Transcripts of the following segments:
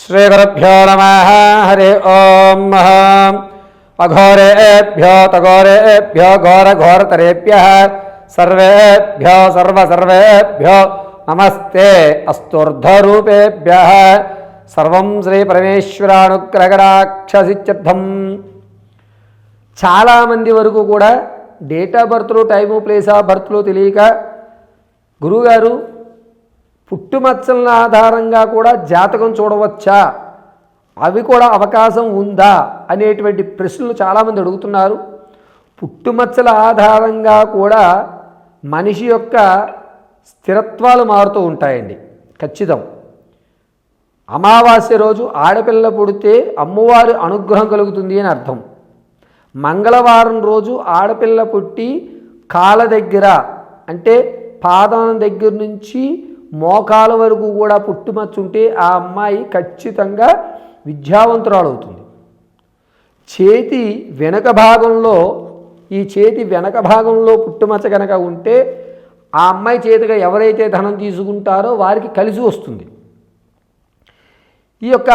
श्रीगुरुभ्यो नमः। हरि ओम। अघोरेभ्यो तघोरेभ्यो घोरघोरतरेभ्यः सर्वेभ्यो सर्वेभ्यो नमस्ते अस्तुर्धरूपेभ्यः। सर्वं श्री परमेश्वरानुग्रहराक्षसित्यर्थं। చాలా మంది వరకు కూడా డేట్ ఆఫ్ బర్త్లు టైము ప్లేస్ ఆఫ్ బర్త్లు తెలియక గురువుగారు పుట్టుమచ్చల ఆధారంగా కూడా జాతకం చూడవచ్చా, అవి కూడా అవకాశం ఉందా అనేటువంటి ప్రశ్నలు చాలామంది అడుగుతున్నారు. పుట్టుమచ్చల ఆధారంగా కూడా మనిషి యొక్క స్థిరత్వాలు మారుతూ ఉంటాయండి. ఖచ్చితం. అమావాస్య రోజు ఆడపిల్ల పుడితే అమ్మవారి అనుగ్రహం కలుగుతుంది అని అర్థం. మంగళవారం రోజు ఆడపిల్ల పుట్టి కాళ్ళ దగ్గర అంటే పాదం దగ్గర నుంచి మోకాల వరకు కూడా పుట్టుమచ్చుంటే ఆ అమ్మాయి ఖచ్చితంగా విద్యావంతురాలు అవుతుంది. చేతి వెనక భాగంలో ఈ చేతి వెనక భాగంలో పుట్టుమచ్చ కనుక ఉంటే ఆ అమ్మాయి చేతిగా ఎవరైతే ధనం తీసుకుంటారో వారికి కలిసి వస్తుంది. ఈ యొక్క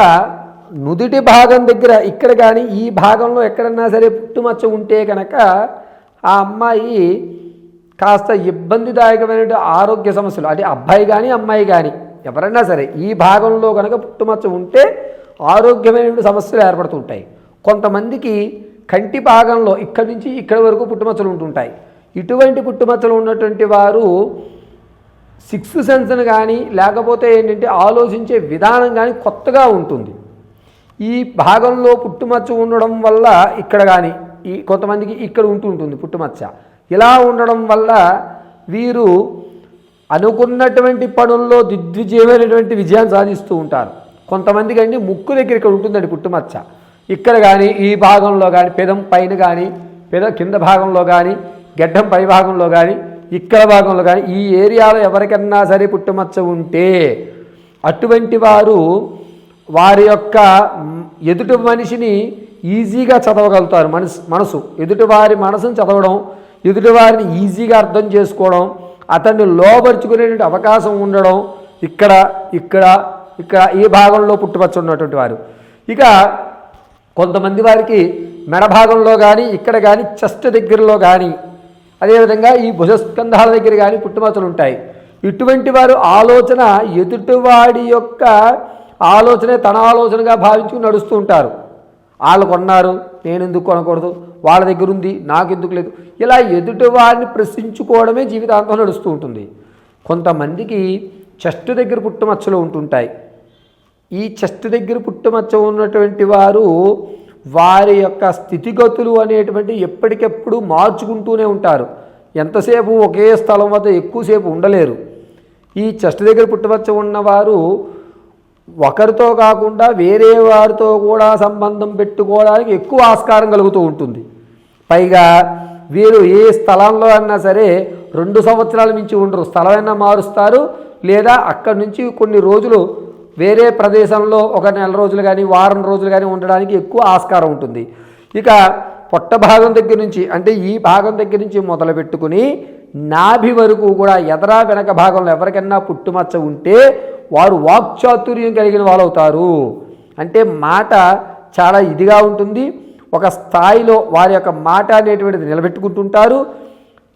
నుదిటి భాగం దగ్గర ఇక్కడ కానీ ఈ భాగంలో ఎక్కడన్నా సరే పుట్టుమచ్చ ఉంటే కనుక ఆ అమ్మాయి కాస్త ఇబ్బందిదాయకమైన ఆరోగ్య సమస్యలు, అది అబ్బాయి కానీ అమ్మాయి కానీ ఎవరైనా సరే ఈ భాగంలో కనుక పుట్టుమచ్చ ఉంటే ఆరోగ్యమైన సమస్యలు ఏర్పడుతుంటాయి. కొంతమందికి కంటి భాగంలో ఇక్కడి నుంచి ఇక్కడి వరకు పుట్టుమచ్చలు ఉంటుంటాయి. ఇటువంటి పుట్టుమచ్చలు ఉన్నటువంటి వారు సిక్స్త్ సెన్స్ని కానీ లేకపోతే ఏంటంటే ఆలోచించే విధానం కానీ కొత్తగా ఉంటుంది. ఈ భాగంలో పుట్టుమచ్చ ఉండడం వల్ల ఇక్కడ కానీ ఈ కొంతమందికి ఇక్కడ ఉంటుంటుంది పుట్టుమచ్చ. ఇలా ఉండడం వల్ల వీరు అనుకున్నటువంటి పనుల్లో దిగ్విజయమైనటువంటి విజయాన్ని సాధిస్తూ ఉంటారు. కొంతమందికి అండి ముక్కు దగ్గర ఇక్కడ ఉంటుందండి పుట్టుమచ్చ. ఇక్కడ కానీ ఈ భాగంలో కానీ పెదం పైన కానీ పెదం కింద భాగంలో కానీ గడ్డం పై భాగంలో కానీ ఇక్కడ భాగంలో కానీ ఈ ఏరియాలో ఎవరికన్నా సరే పుట్టుమచ్చ ఉంటే అటువంటి వారు వారి యొక్క ఎదుటి మనిషిని ఈజీగా చదవగలుగుతారు. మనసు ఎదుటివారి మనసును చదవడం, ఎదుటివారిని ఈజీగా అర్థం చేసుకోవడం, అతన్ని లోపరుచుకునేటువంటి అవకాశం ఉండడం ఇక్కడ ఇక్కడ ఇక్కడ ఈ భాగంలో పుట్టుమచ్చ ఉన్నటువంటి వారు. ఇక కొంతమంది వారికి మెడ భాగంలో కానీ ఇక్కడ కానీ చెస్ట్ దగ్గరలో కానీ అదేవిధంగా ఈ భుజస్కంధాల దగ్గర కానీ పుట్టుమచ్చలు ఉంటాయి. ఇటువంటి వారు ఆలోచన ఎదుటివాడి యొక్క ఆలోచనే తన ఆలోచనగా భావించుకుని నడుస్తూ ఉంటారు. వాళ్ళు కొన్నారు, నేను ఎందుకు కొనకూడదు, వాళ్ళ దగ్గర ఉంది నాకు ఎందుకు లేదు, ఇలా ఎదుటి వారిని ప్రశ్నించుకోవడమే జీవితాంతం నడుస్తూ ఉంటుంది. కొంతమందికి చెస్ట్ దగ్గర పుట్టుమచ్చలు ఉంటుంటాయి. ఈ చెస్ట్ దగ్గర పుట్టుమచ్చ ఉన్నటువంటి వారు వారి యొక్క స్థితిగతులు అనేటువంటి ఎప్పటికెప్పుడు మార్చుకుంటూనే ఉంటారు. ఎంతసేపు ఒకే స్థలం వద్ద ఎక్కువసేపు ఉండలేరు. ఈ చెస్ట్ దగ్గర పుట్టుమచ్చ ఉన్నవారు ఒకరితో కాకుండా వేరే వారితో కూడా సంబంధం పెట్టుకోవడానికి ఎక్కువ ఆస్కారం కలుగుతూ ఉంటుంది. పైగా వీరు ఏ స్థలంలో అన్నా సరే 2 సంవత్సరాల మించి ఉండరు. స్థలమైనా మారుస్తారు, లేదా అక్కడి నుంచి కొన్ని రోజులు వేరే ప్రదేశంలో ఒక నెల రోజులు కానీ వారం రోజులు కానీ ఉండడానికి ఎక్కువ ఆస్కారం ఉంటుంది. ఇక పొట్ట భాగం దగ్గర నుంచి అంటే ఈ భాగం దగ్గర నుంచి మొదలు పెట్టుకుని నాభి వరకు కూడా ఎదరా వెనక భాగంలో ఎవరికైనా పుట్టుమచ్చ ఉంటే వారు వాక్చాతుర్యం కలిగిన వాళ్ళు అవుతారు. అంటే మాట చాలా ఇదిగా ఉంటుంది. ఒక స్థాయిలో వారి యొక్క మాట అనేటువంటిది నిలబెట్టుకుంటుంటారు.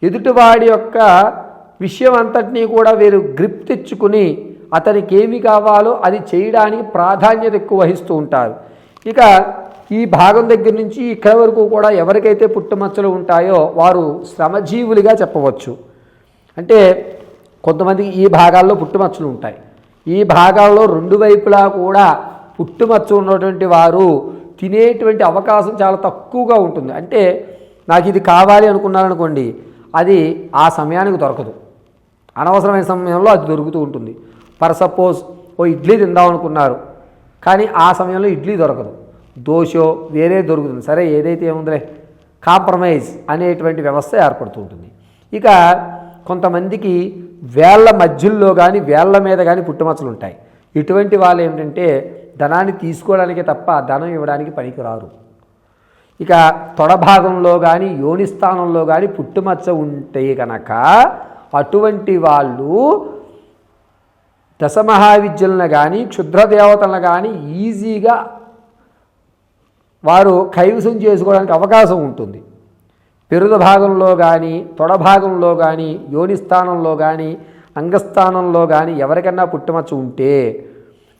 ఎదుటివాడి యొక్క విషయం అంతటినీ కూడా వీరు గ్రిప్ తెచ్చుకుని అతనికి ఏమి కావాలో అది చేయడానికి ప్రాధాన్యత ఎక్కువ వహిస్తూ ఉంటారు. ఇక ఈ భాగం దగ్గర నుంచి ఇక్కడ వరకు కూడా ఎవరికైతే పుట్టుమచ్చలు ఉంటాయో వారు శ్రమజీవులుగా చెప్పవచ్చు. అంటే కొంతమందికి ఈ భాగాల్లో పుట్టుమచ్చలు ఉంటాయి. ఈ భాగాల్లో 2 వైపులా కూడా పుట్టుమచ్చ ఉన్నటువంటి వారు తినేటువంటి అవకాశం చాలా తక్కువగా ఉంటుంది. అంటే నాకు ఇది కావాలి అనుకున్నారనుకోండి, అది ఆ సమయానికి దొరకదు. అనవసరమైన సమయంలో అది దొరుకుతూ ఉంటుంది. ఫర్ సపోజ్ ఓ ఇడ్లీ తిందాం అనుకున్నారు, కానీ ఆ సమయంలో ఇడ్లీ దొరకదు, దోశో వేరే దొరుకుతుంది. సరే ఏదైతే ఏముందిలే కాంప్రమైజ్ అనేటువంటి వ్యవస్థ ఏర్పడుతూ ఉంటుంది. ఇక కొంతమందికి వేళ్ల మధ్యలో కానీ వేళ్ల మీద కానీ పుట్టుమచ్చలు ఉంటాయి. ఇటువంటి వాళ్ళు ఏంటంటే ధనాన్ని తీసుకోవడానికే తప్ప ధనం ఇవ్వడానికి పనికిరారు. ఇక తొడ భాగంలో కానీ యోని స్థానంలో కానీ పుట్టుమచ్చ ఉంటే కనుక అటువంటి వాళ్ళు దశమహావిద్యలను కానీ క్షుద్ర దేవతలను కానీ ఈజీగా వారు కైవసం చేసుకోవడానికి అవకాశం ఉంటుంది. పెరుద భాగంలో కానీ, తొడ భాగంలో కానీ, యోని స్థానంలో కానీ, అంగస్థానంలో కానీ ఎవరికన్నా పుట్టుమచ్చ ఉంటే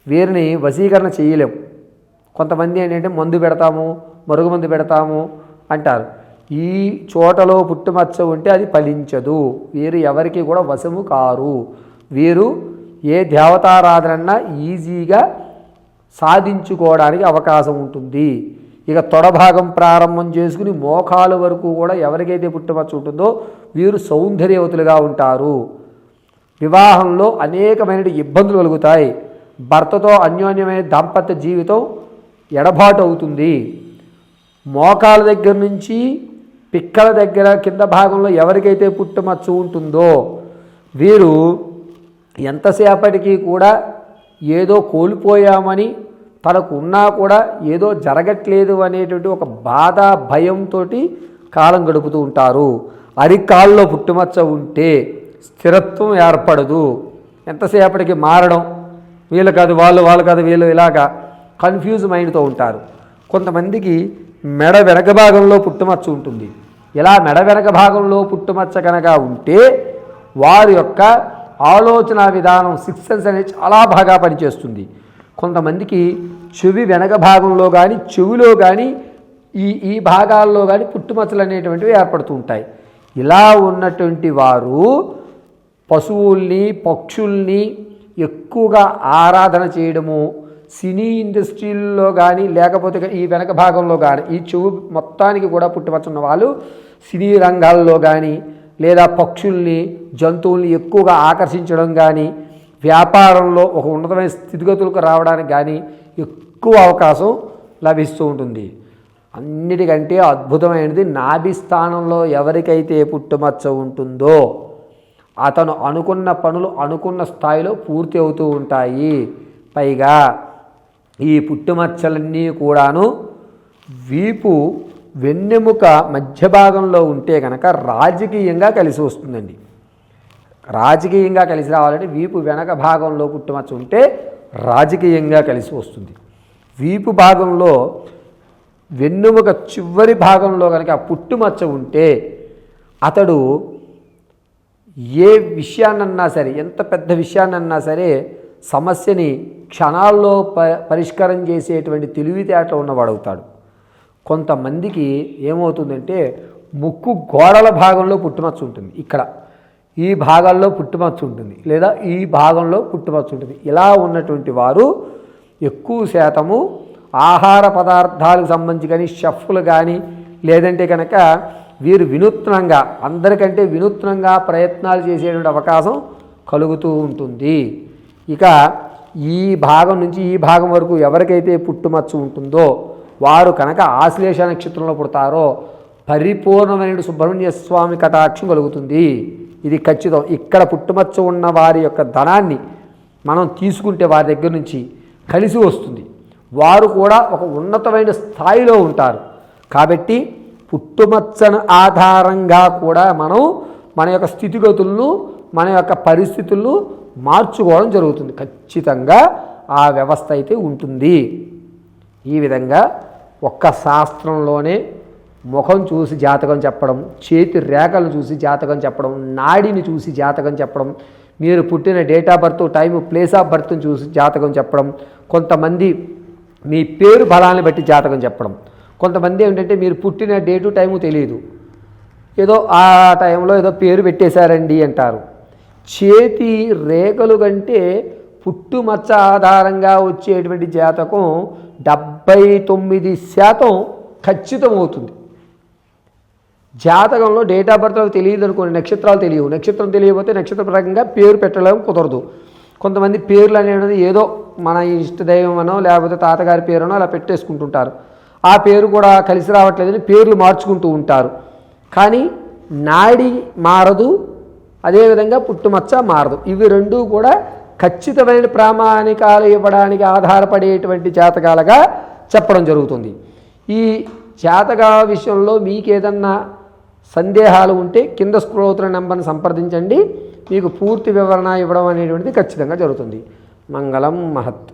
వీరిని వశీకరణ చేయలేం. కొంతమంది ఏంటంటే మందు పెడతాము, మరుగుమందు పెడతాము అంటారు. ఈ చోటలో పుట్టుమచ్చ ఉంటే అది ఫలించదు. వీరు ఎవరికి కూడా వశము కారు. వీరు ఏ దేవతారాధనన్నా ఈజీగా సాధించుకోవడానికి అవకాశం ఉంటుంది. ఇక తొడభాగం ప్రారంభం చేసుకుని మోకాల వరకు కూడా ఎవరికైతే పుట్టుమచ్చ ఉంటుందో వీరు సౌందర్యవతులుగా ఉంటారు. వివాహంలో అనేకమైన ఇబ్బందులు కలుగుతాయి. భర్తతో అన్యోన్యమైన దాంపత్య జీవితం ఎడబాటు అవుతుంది. మోకాల దగ్గర నుంచి పిక్కల దగ్గర కింద భాగంలో ఎవరికైతే పుట్టుమచ్చ ఉంటుందో వీరు ఎంతసేపటికి కూడా ఏదో కోల్పోయామని, తనకు ఉన్నా కూడా ఏదో జరగట్లేదు అనేటువంటి ఒక బాధ భయంతో కాలం గడుపుతూ ఉంటారు. అరికాల్లో పుట్టుమచ్చ ఉంటే స్థిరత్వం ఏర్పడదు. ఎంతసేపటికి మారడం, వీళ్ళు కాదు వాళ్ళు, వాళ్ళు కాదు వీళ్ళు, ఇలాగా కన్ఫ్యూజ్ మైండ్తో ఉంటారు. కొంతమందికి మెడ వెనక భాగంలో పుట్టుమచ్చ ఉంటుంది. ఇలా మెడ వెనక భాగంలో పుట్టుమచ్చ కనుక ఉంటే వారి యొక్క ఆలోచన విధానం, సిక్స్ సెన్స్ అనేది చాలా బాగా పనిచేస్తుంది. కొంతమందికి చెవి వెనక భాగంలో కానీ, చెవిలో కానీ, ఈ భాగాల్లో కానీ పుట్టుమచ్చలు అనేటువంటివి ఏర్పడుతూ ఉంటాయి. ఇలా ఉన్నటువంటి వారు పశువుల్ని, పక్షుల్ని ఎక్కువగా ఆరాధన చేయడము, సినీ ఇండస్ట్రీల్లో కానీ లేకపోతే ఈ వెనక భాగంలో కానీ, ఈ చెవు మొత్తానికి కూడా పుట్టుమచ్చ ఉన్న వాళ్ళు సినీ రంగాల్లో కానీ లేదా పక్షుల్ని, జంతువుల్ని ఎక్కువగా ఆకర్షించడం కానీ, వ్యాపారంలో ఒక ఉన్నతమైన స్థితిగతులకు రావడానికి కానీ ఎక్కువ అవకాశం లభిస్తూ ఉంటుంది. అన్నిటికంటే అద్భుతమైనది నాభి స్థానంలో ఎవరికైతే పుట్టుమచ్చ ఉంటుందో అతను అనుకున్న పనులు అనుకున్న స్థాయిలో పూర్తి అవుతూ ఉంటాయి. పైగా ఈ పుట్టుమచ్చలన్నీ కూడాను వీపు వెన్నెముక మధ్య భాగంలో ఉంటే కనుక రాజకీయంగా కలిసి వస్తుందండి. రాజకీయంగా కలిసి రావాలంటే వీపు వెనక భాగంలో పుట్టుమచ్చ ఉంటే రాజకీయంగా కలిసి వస్తుంది. వీపు భాగంలో వెన్నెముక చివరి భాగంలో కనుక పుట్టుమచ్చ ఉంటే అతడు ఏ విషయాన్నన్నా సరే, ఎంత పెద్ద విషయాన్నన్నా సరే సమస్యని క్షణాల్లో పరిష్కారం చేసేటువంటి తెలివితేటలు ఉన్నవాడవుతాడు. కొంతమందికి ఏమవుతుందంటే ముక్కు గోడల భాగంలో పుట్టుమచ్చ ఉంటుంది. ఇక్కడ ఈ భాగాల్లో పుట్టుమచ్చ ఉంటుంది, లేదా ఈ భాగంలో పుట్టుమచ్చ ఉంటుంది. ఇలా ఉన్నటువంటి వారు ఎక్కువ శాతము ఆహార పదార్థాలకు సంబంధించి కానీ, షెఫ్లు కానీ, లేదంటే కనుక వీరు వినూత్నంగా, అందరికంటే వినూత్నంగా ప్రయత్నాలు చేసేటువంటి అవకాశం కలుగుతూ ఉంటుంది. ఇక ఈ భాగం నుంచి ఈ భాగం వరకు ఎవరికైతే పుట్టుమచ్చ ఉంటుందో వారు కనుక ఆశ్లేష నక్షత్రంలో పుడతారో పరిపూర్ణమైన సుబ్రహ్మణ్య స్వామి కటాక్షం కలుగుతుంది. ఇది ఖచ్చితం. ఇక్కడ పుట్టుమచ్చ ఉన్న వారి యొక్క ధనాన్ని మనం తీసుకుంటే వారి దగ్గర నుంచి కలిసి వస్తుంది. వారు కూడా ఒక ఉన్నతమైన స్థాయిలో ఉంటారు. కాబట్టి పుట్టుమచ్చను ఆధారంగా కూడా మనం మన యొక్క స్థితిగతులను, మన యొక్క పరిస్థితులను మార్చుకోవడం జరుగుతుంది. ఖచ్చితంగా ఆ వ్యవస్థ అయితే ఉంటుంది. ఈ విధంగా ఒక్క శాస్త్రంలోనే ముఖం చూసి జాతకం చెప్పడం, చేతి రేఖలను చూసి జాతకం చెప్పడం, నాడిని చూసి జాతకం చెప్పడం, మీరు పుట్టిన date of birth, time, place of బర్త్ని చూసి జాతకం చెప్పడం, కొంతమంది మీ పేరు బలాన్ని బట్టి జాతకం చెప్పడం, కొంతమంది ఏంటంటే మీరు పుట్టిన డేటు టైము తెలియదు, ఏదో ఆ టైంలో ఏదో పేరు పెట్టేశారండి అంటారు. చేతి రేఖలు కంటే పుట్టుమచ్చ ఆధారంగా వచ్చేటువంటి జాతకం 79% ఖచ్చితమవుతుంది. జాతకంలో డేట్ ఆఫ్ బర్త్ తెలియదు అనుకోండి, నక్షత్రాలు తెలియవు, నక్షత్రం తెలియకపోతే నక్షత్ర ప్రకారంగా పేరు పెట్టడం కుదరదు. కొంతమంది పేర్లు అనేది ఏదో మన ఇష్టదైవం అనో లేకపోతే తాతగారి పేరునో అలా పెట్టేసుకుంటుంటారు. ఆ పేరు కూడా కలిసి రావట్లేదని పేర్లు మార్చుకుంటూ ఉంటారు. కానీ నాడి మారదు, అదేవిధంగా పుట్టుమచ్చ మారదు. ఇవి రెండూ కూడా ఖచ్చితమైన ప్రామాణికాలు ఇవ్వడానికి ఆధారపడేటువంటి జాతకాలుగా చెప్పడం జరుగుతుంది. ఈ జాతక విషయంలో మీకు ఏదన్నా సందేహాలు ఉంటే కింద స్క్రోల్ అవుతున్న నెంబర్ని సంప్రదించండి. మీకు పూర్తి వివరణ ఇవ్వడం అనేటువంటిది ఖచ్చితంగా జరుగుతుంది. మంగళం మహత్.